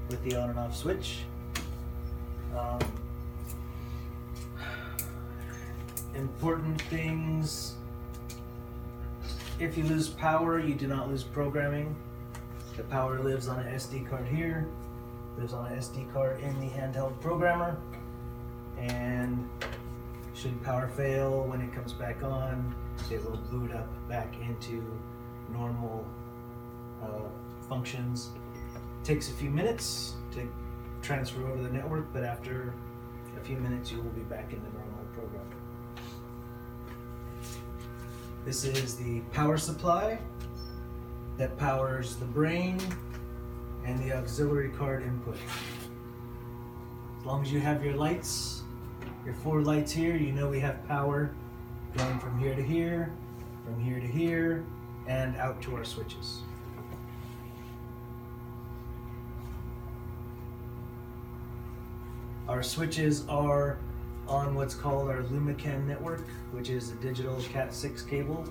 with the on and off switch. Important things: if you lose power, you do not lose programming. The power lives on an SD card here, lives on an SD card in the handheld programmer, and should power fail, when it comes back on, it will boot up back into normal functions. It takes a few minutes to transfer over the network, but after a few minutes you will be back in the normal program. This is the power supply that powers the brain and the auxiliary card input. As long as you have your lights, your 4 lights here, you know we have power going from here to here, from here to here, and out to our switches. Our switches are on what's called our LumaCan network, which is a digital Cat6 cable.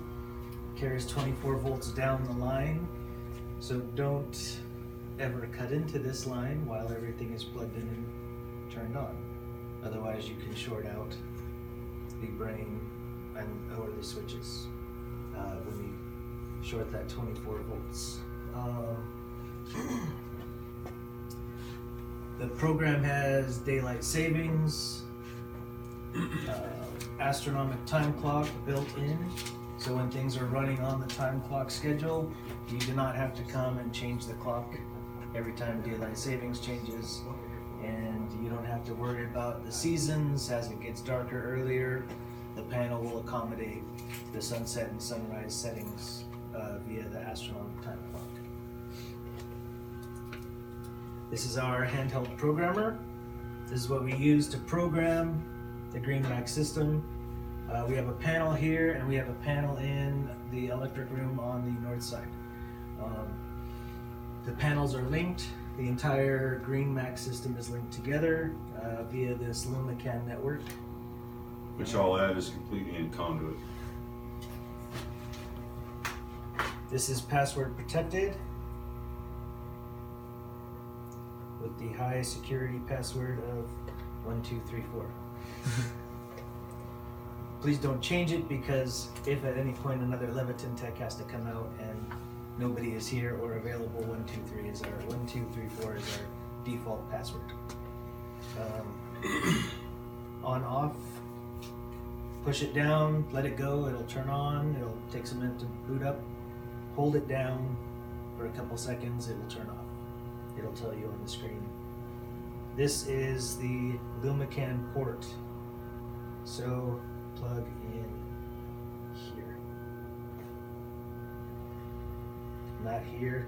Carries 24 volts down the line, so don't ever cut into this line while everything is plugged in and turned on. Otherwise you can short out the brain or the switches when you short that 24 volts. The program has daylight savings, astronomic time clock built in, so when things are running on the time clock schedule, you do not have to come and change the clock every time daylight savings changes, and you don't have to worry about the seasons. As it gets darker earlier, the panel will accommodate the sunset and sunrise settings via the astronomic time clock. This is our handheld programmer. This is what we use to program the GreenMax system. We have a panel here, and we have a panel in the electric room on the north side. The panels are linked. The entire GreenMax system is linked together via this LumaCan network. Which all that is completely in conduit. This is password protected with the high security password of 1234. Please don't change it, because if at any point another Leviton tech has to come out and nobody is here or available, 1234 is our default password. On off, push it down, let it go, it'll turn on, it'll take some minute to boot up. Hold it down for a couple seconds, it will turn off. It'll tell you on the screen. This is the LumaCan port. So plug in here. Not here.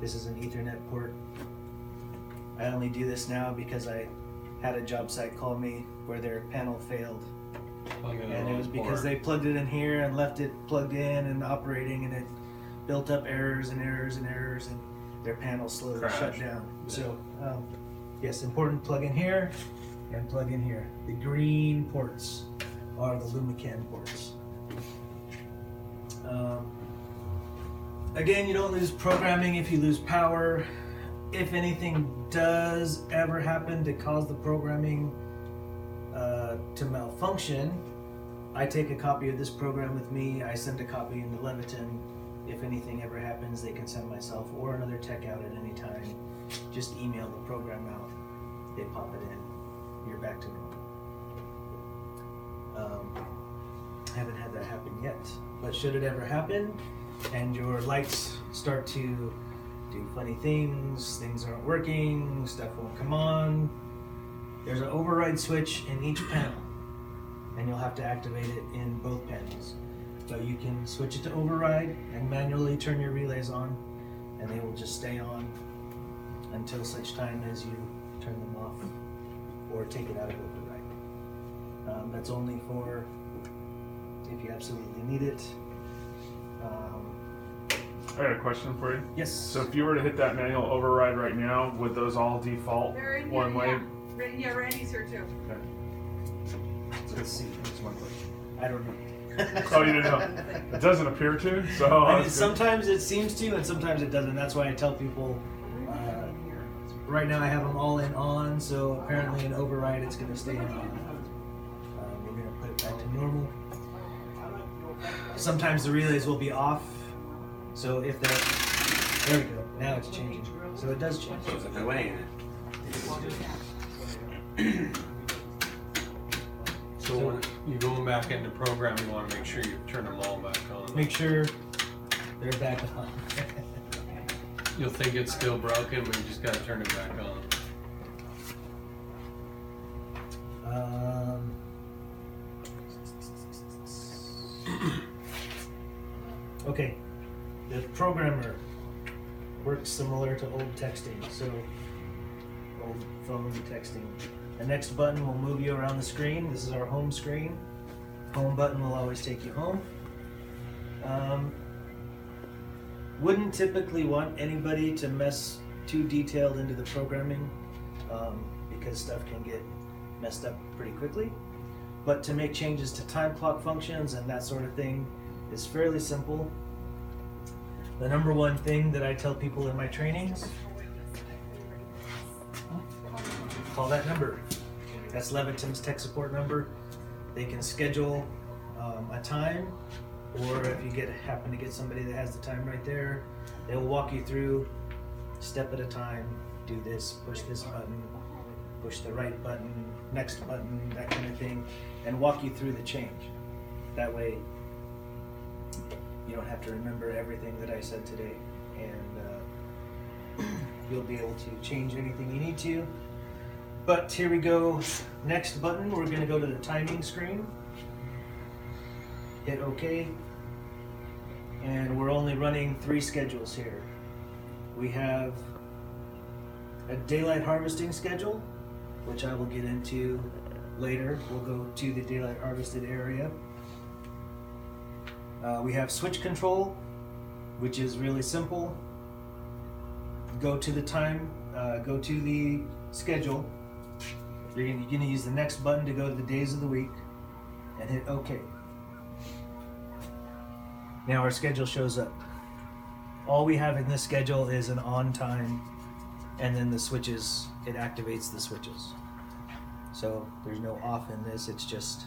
This is an Ethernet port. I only do this now because I had a job site call me where their panel failed. And it was because they plugged it in here and left it plugged in and operating, and it built up errors and errors and errors, and their panel slowly shut down. Yeah. So yes, important, plug in here and plug in here. The green ports are the LumaCan ports. Again, you don't lose programming if you lose power. If anything does ever happen to cause the programming to malfunction, I take a copy of this program with me, I send a copy into Leviton. If anything ever happens, they can send myself or another tech out at any time. Just email the program out, they pop it in, you're back to normal. Haven't had that happen yet, but should it ever happen and your lights start to do funny things, things aren't working, stuff won't come on, there's an override switch in each panel, and you'll have to activate it in both panels. So you can switch it to override and manually turn your relays on, and they will just stay on until such time as you turn them off or take it out of override. That's only for if you absolutely need it. I got a question for you. Yes. So if you were to hit that manual override right now, would those all default one way? Yeah, Randy's here too. Okay. Let's see. That's my question. I don't know. Oh, you didn't know? It doesn't appear to. So sometimes it seems to, and sometimes it doesn't. That's why I tell people right now I have them all in on, so apparently in override it's going to stay in on. We're going to put it back to normal. Sometimes the relays will be off, so if they're, there we go, now it's changing. So it does change. There's a delay in it. So when you're going back into program, you want to make sure you turn them all back on. Make sure they're back on. You'll think it's still broken, but you just got to turn it back on. Okay, the programmer works similar to old texting, so old phone texting. The next button will move you around the screen. This is our home screen. Home button will always take you home. Wouldn't typically want anybody to mess too detailed into the programming because stuff can get messed up pretty quickly. But to make changes to time clock functions and that sort of thing is fairly simple. The number one thing that I tell people in my trainings, call that number. That's Leviton's tech support number. They can schedule a time, or if you happen to get somebody that has the time right there, they will walk you through step at a time. Do this button, push the right button, next button, that kind of thing, and walk you through the change. That way you don't have to remember everything that I said today, and you'll be able to change anything you need to. But here we go. Next button, we're going to go to the timing screen. Hit OK. And we're only running 3 schedules here. We have a daylight harvesting schedule, which I will get into later. We'll go to the daylight harvested area. We have switch control, which is really simple. Go to the time, go to the schedule. You're going to use the next button to go to the days of the week and hit OK. Now our schedule shows up. All we have in this schedule is an on time, and then the switches, it activates the switches. So there's no off in this, it's just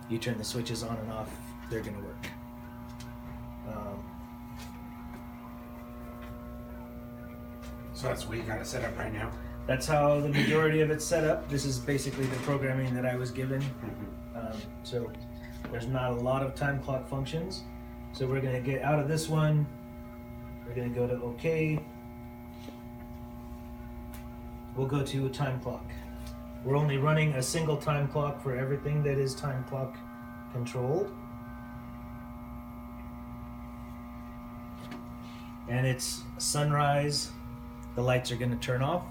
you turn the switches on and off, they're going to work. So that's what you got to set up right now. That's how the majority of it's set up. This is basically the programming that I was given. So there's not a lot of time clock functions. So we're going to get out of this one. We're going to go to OK. We'll go to a time clock. We're only running a single time clock for everything that is time clock controlled. And it's sunrise, the lights are going to turn off.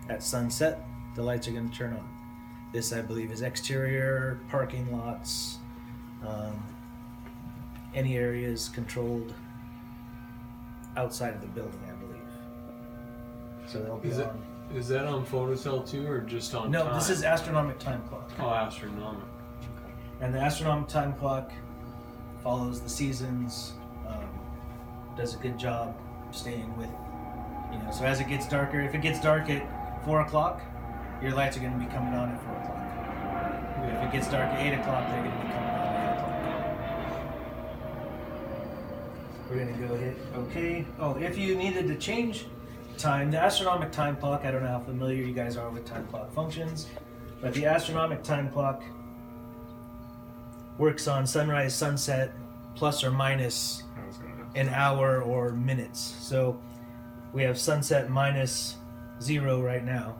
At sunset, the lights are going to turn on. This, I believe, is exterior, parking lots, any areas controlled outside of the building, I believe. So they'll be on. Is that on photocell too, or just on No, time? this is astronomic time clock. Oh, astronomic. And the astronomic time clock follows the seasons, does a good job staying with, so as it gets darker, if it gets dark at 4 o'clock, your lights are going to be coming on at 4 o'clock. If it gets dark at 8 o'clock, they're going to be coming on at 8 o'clock. We're going to go hit OK. Oh, if you needed to change time, the astronomic time clock, I don't know how familiar you guys are with time clock functions, but the astronomic time clock works on sunrise, sunset, plus or minus an hour or minutes. So we have sunset minus 0 right now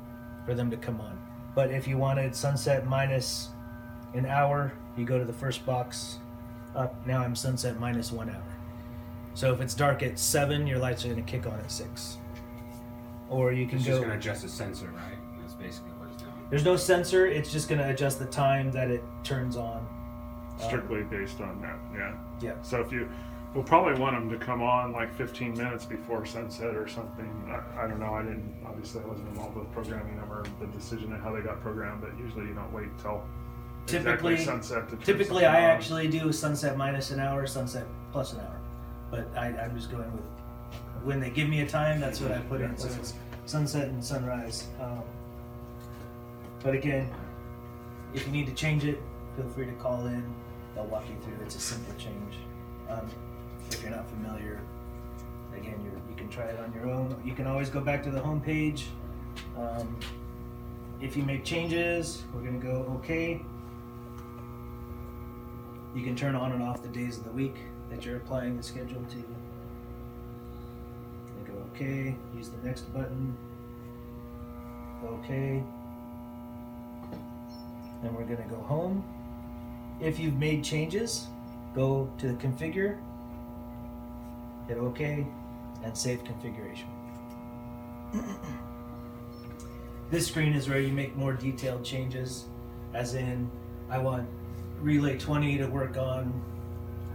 for them to come on. But if you wanted sunset minus an hour, you go to the first box up. Now I'm sunset minus 1 hour. So if it's dark at 7, your lights are going to kick on at 6. Or you can It's go. just going to adjust the sensor, right? That's basically what it's doing. There's no sensor. It's just going to adjust the time that it turns on. Strictly based on that, yeah. Yeah. So we'll probably want them to come on like 15 minutes before sunset or something. I don't know. Obviously I wasn't involved with programming them or the decision of how they got programmed, but usually you don't wait till Typically, exactly sunset to turn Typically, something I on. actually do sunset minus an hour, sunset plus an hour. But I'm just going with when they give me a time. That's what I put in. So it's sunset and sunrise. But again, if you need to change it, feel free to call in. They'll walk you through. It's a simple change. If you're not familiar, again, you can try it on your own. You can always go back to the home page. If you make changes, we're going to go OK. You can turn on and off the days of the week that you're applying the schedule to. And go OK. Use the next button. OK. Then we're going to go home. If you've made changes, go to the configure, hit OK, and save configuration. This screen is where you make more detailed changes, as in, I want relay 20 to work on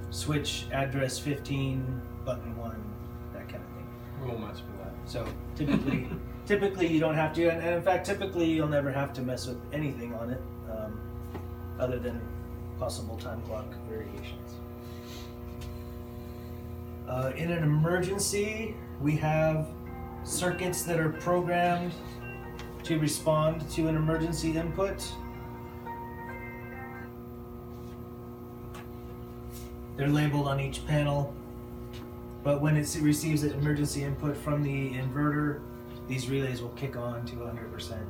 switch address 15, button 1, that kind of thing. We won't mess with that. So typically you don't have to, and in fact, typically you'll never have to mess with anything on it, other than possible time clock variations. In an emergency, we have circuits that are programmed to respond to an emergency input. They're labeled on each panel, but when it receives an emergency input from the inverter, these relays will kick on to 100%.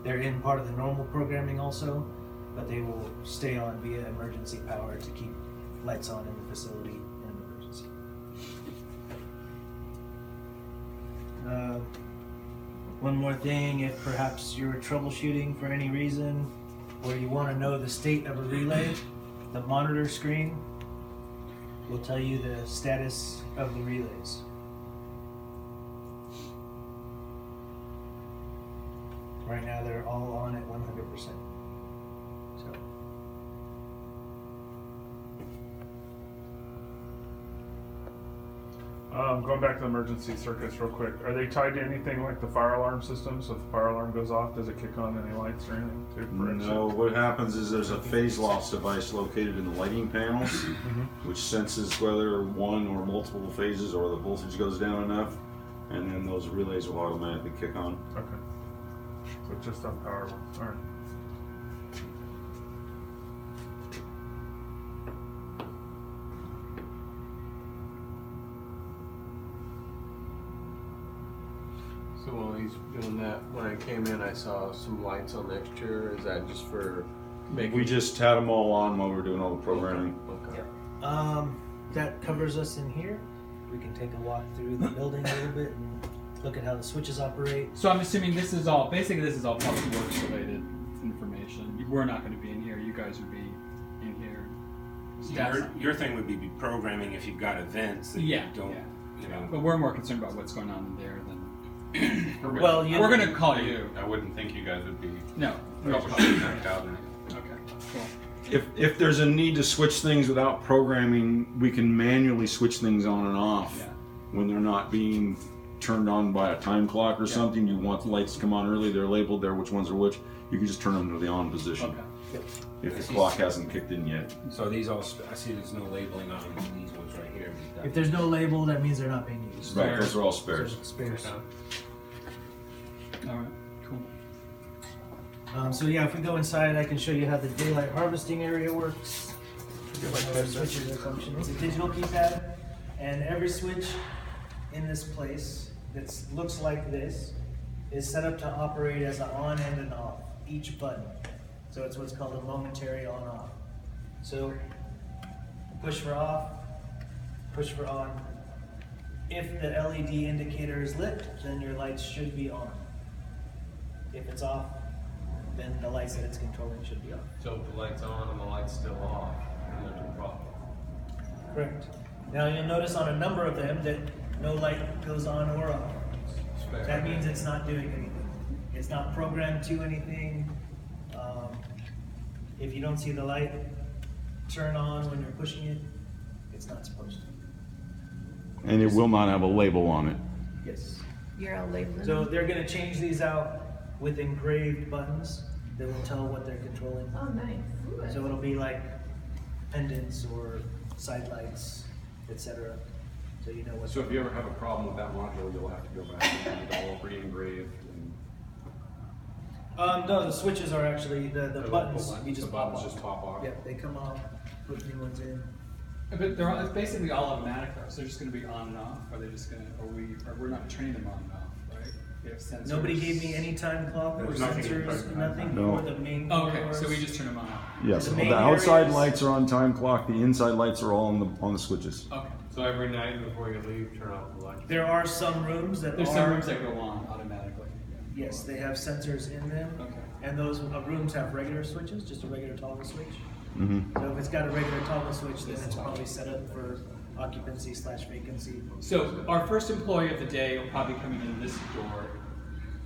They're in part of the normal programming also, but they will stay on via emergency power to keep lights on in the facility in an emergency. One more thing, if perhaps you're troubleshooting for any reason, or you want to know the state of a relay, the monitor screen will tell you the status of the relays. Right now they're all on at 100%. So. Going back to the emergency circuits real quick, are they tied to anything like the fire alarm system? So if the fire alarm goes off, does it kick on any lights or anything too? No, what happens is there's a phase loss device located in the lighting panels, which senses whether one or multiple phases or the voltage goes down enough, and then those relays will automatically kick on. Okay. So it's just on power ones. All right. So while he's doing that, when I came in, I saw some lights on the exterior. Is that just for making? We just had them all on while we were doing all the programming. Okay. That covers us in here. We can take a walk through the building a little bit and look at how the switches operate. So I'm assuming this is all public works related information. We're not going to be in here. You guys would be in here. So your thing would be programming if you've got events that you don't, you know. But we're more concerned about what's going on in there than. Well, we're going to call you. I wouldn't think you guys would be No. troubleshooting that out. Okay. Cool. If there's a need to switch things without programming, we can manually switch things on and off Yeah. when they're not being turned on by a time clock or something. You want the lights to come on early, they're labeled there, which ones are which. You can just turn them to the on position Okay. if the clock hasn't kicked in yet. So these all, I see there's no labeling on these ones right here. If there's no label, that means they're not being used. Right, those are all spares. So, spares. All right. Cool. So yeah, if we go inside, I can show you how the daylight harvesting area works. Switches are functions. It's a digital keypad, and every switch in this place that looks like this is set up to operate as an on and an off, each button. So it's what's called a momentary on-off. So push for off, push for on. If the LED indicator is lit, then your lights should be on. If it's off, then the lights that it's controlling should be off. So if the light's on and the light's still off, then there's no problem. Correct. Now you'll notice on a number of them that no light goes on or off. Spare. That means it's not doing anything. It's not programmed to anything. If you don't see the light turn on when you're pushing it, it's not supposed to. And it will not have a label on it. Yes. You're all labeling. So they're going to change these out with engraved buttons that will tell what they're controlling. Oh, nice. So it'll be like pendants or side lights, etc. So you know what. So if you ever have a problem with that module, you'll have to go back and get it all re-engraved No, the switches are actually the buttons. You just the pop buttons off. just pop off. Yep, they come off. Put new ones in. But they're all, it's basically all automatic though, so they're just going to be on and off. Are they just going to? We're not training them on and off, right? We have sensors. Nobody gave me any time clock or There's nothing in sensors, program. nothing No. for the main. Oh, okay, doors. so we just turn them on. Yes, The the main outside areas- lights are on time clock, the inside lights are all on the switches. Okay. So every night before you leave, turn off the lights. There are some rooms that There's are. some rooms that go on automatically. Yes, they have sensors in them. Okay. And those rooms have regular switches, just a regular toggle switch. Mm-hmm. So if it's got a regular toggle switch, then it's probably set up for occupancy/vacancy. So our first employee of the day will probably be coming in this door,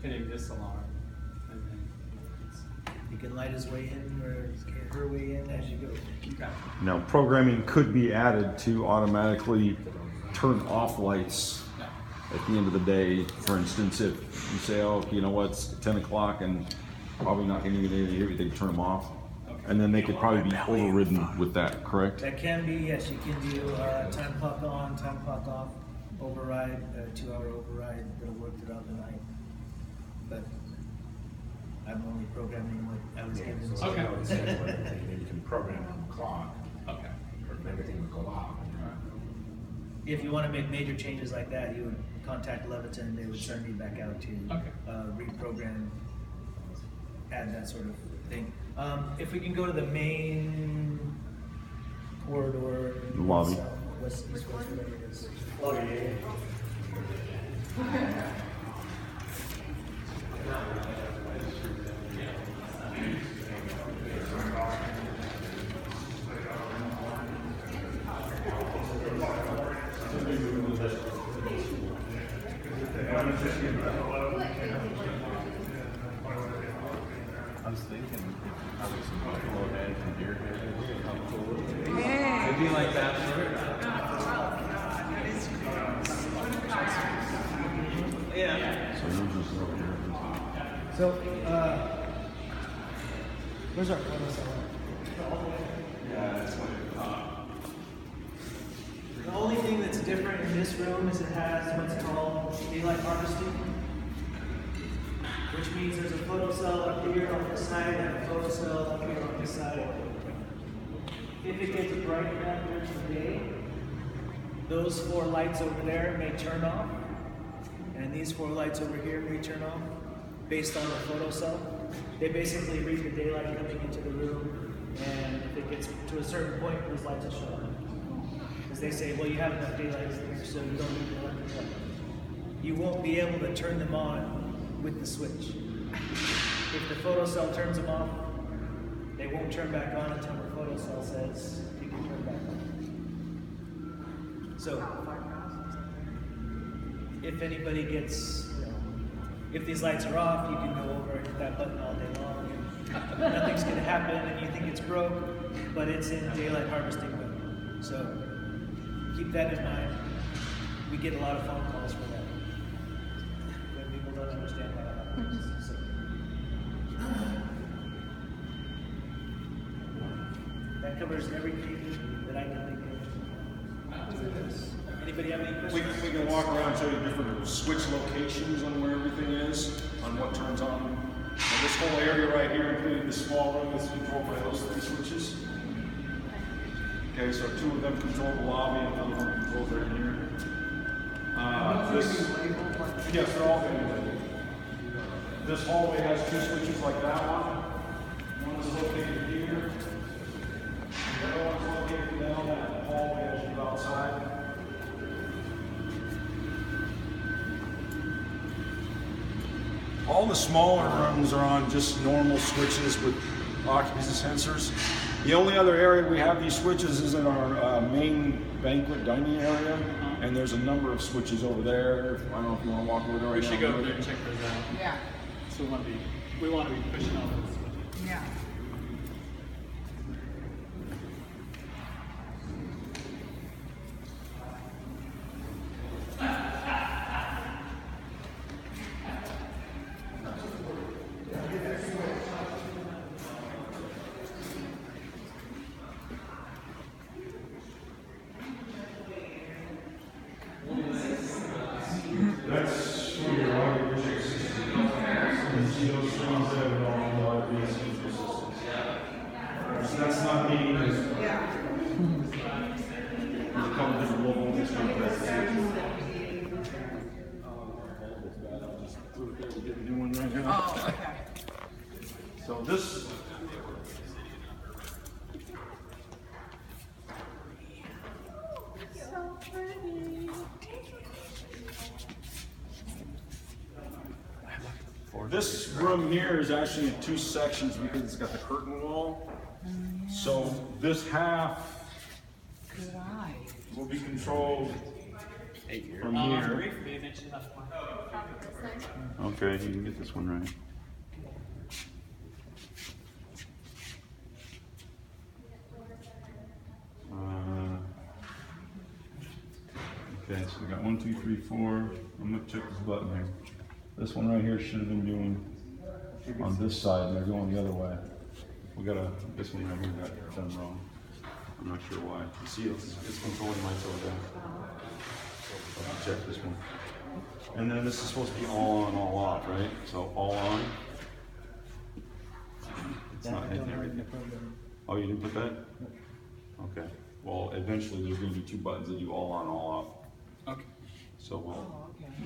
hitting this alarm, and then He can light his way in or her way in as you go. okay. Now, programming could be added to automatically turn off lights Yeah. at the end of the day. For instance, if you say, oh, you know what, it's 10 o'clock and probably not getting anything here, they can turn them off. And then they could probably be overridden with that, correct? That can be, yes, you can do time clock on, time clock off, override, 2-hour override that'll work throughout the night. But I'm only programming what I was given. So Okay. I would say when you can program on the clock, Okay. or everything would go off. If you want to make major changes like that, you would contact Leviton, they would send me back out to Okay. reprogram, add that sort of thing. If we can go to the main corridor. The lobby. South, west, east, west, whatever it is. Lobby. I was thinking probably some buffalo heads and deer heads. How cool would it be? It'd be like that. Yeah. So you're just over here. So, where's our photo cell? Yeah, that's what it The only thing that's different in this room is it has what's called daylight harvesting, which means there's a photo cell up here on this side and a photo cell up here on this side. If it gets bright enough during the day, those 4 lights over there may turn off, and these 4 lights over here may turn off based on the photo cell. They basically read the daylight coming into the room, and if it gets to a certain point, those lights will shut off. Because they say, well, you have enough daylight in here, so you don't need the electric light. You won't be able to turn them on with the switch. If the photo cell turns them off, they won't turn back on until the photo cell says you can turn back on. So, if anybody gets, if these lights are off, you can go over and hit that button all day long. And nothing's going to happen, and you think it's broke, but it's in daylight harvesting mode. So, keep that in mind. We get a lot of phone calls for that. When people don't understand how that happens. So, that covers everything that I can think of. Anybody have any questions? We can walk around and show you different switch locations on where everything is, on what turns on. And this whole area right here, including the small room, is controlled by those 3 switches. Okay, so 2 of them control the lobby and the other one controls right here. Yes, they're all going to be labeled. This hallway has 2 switches like that one. One is located here. The other one's located down that hallway as you go outside. All the smaller rooms are on just normal switches with occupancy sensors. The only other area we have these switches is in our main banquet dining area, and there's a number of switches over there. I don't know if you want to walk over there right We now. should go over there and check those out. Yeah. So we want to be pushing all those. Yeah. That's where your audio visual system see those things that are all obvious inconsistencies. So that's not meaning there's a couple different low voltage contacts. New one right now. Oh, okay. So this. So pretty. This room here is actually in two sections because it's got the curtain wall. So this half Good eye. will be controlled from here. Okay, you can get this one right. Okay, so we got 1, 2, 3, 4. I'm gonna check this button here. This one right here should have been doing on this side, and they're going the other way. We got this one right here got done wrong. I'm not sure why. You see, it's controlling lights over there. I'll check this one. And then this is supposed to be all on, all off, right? So all on. It's not hitting everything. Oh, you didn't put that? Okay. Well, eventually there's going to be two buttons that do all on, all off. Okay. So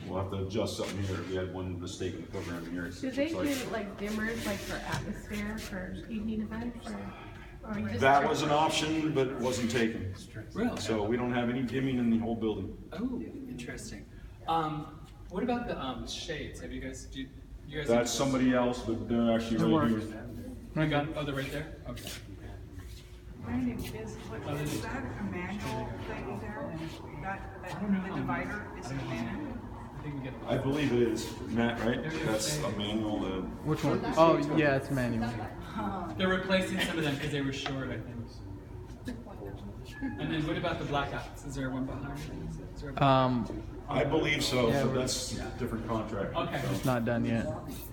we'll have to adjust something here. We had one mistake in the program here. Do they do like dimmers like for atmosphere for evening events or you just That was an option, but it wasn't taken. Really? So we don't have any dimming in the whole building. Oh, interesting. What about the shades? Have you guys? Do you guys? That's somebody else, but they're actually right here. I got. Oh, they're right there. Okay. Brandon, is that a manual thing there? The divider, is it a manual? I think we get. I believe it is, Matt, right? That's a manual. Which one? Oh, yeah, it's manual. They're replacing some of them because they were short, I think. And then what about the blackouts? Is there one behind it? Is there a I believe so, Yeah, so we're- that's a different contract. Okay. It's not done yet.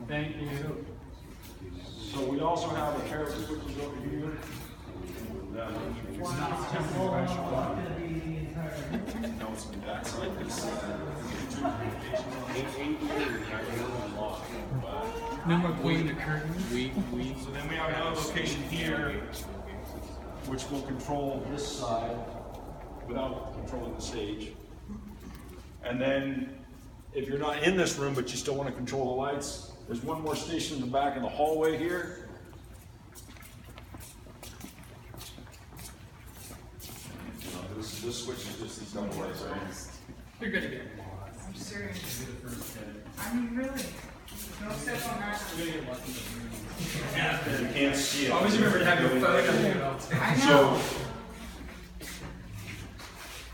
Thank you. So we also have a pair of switches over here. No, it's on that side. No more queen the curtain. So then we have another location here, which will control this side without controlling the stage. And then, if you're not in this room, but you still want to control the lights, there's one more station in the back in the hallway here. This switch is just these double lights right here. You're good again. I'm serious. I mean, really? No step on that. You can't see it. Always remember to have your phone. I know. So,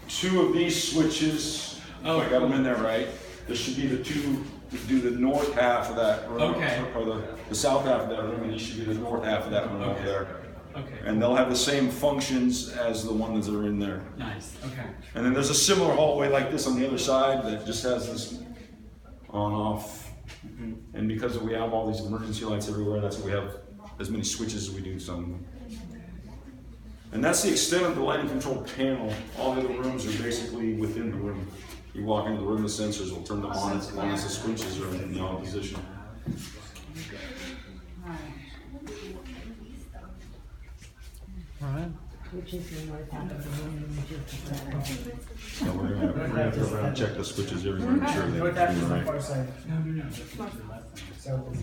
two of these switches, if I got them in there right, this should be the two to do the north half of that room. Okay. Or the south half of that room, and these should be the north half of that room over there. Okay. And they'll have the same functions as the ones that are in there. Nice. Okay. And then there's a similar hallway like this on the other side that just has this on off. And because we have all these emergency lights everywhere, that's why we have as many switches as we do some. And that's the extent of the lighting control panel. All the other rooms are basically within the room. You walk into the room, the sensors will turn them on as long as the switches are in the on position. All right. So we're gonna have to go around and check the switches everywhere, make sure North half is they're the right. far side. No. South is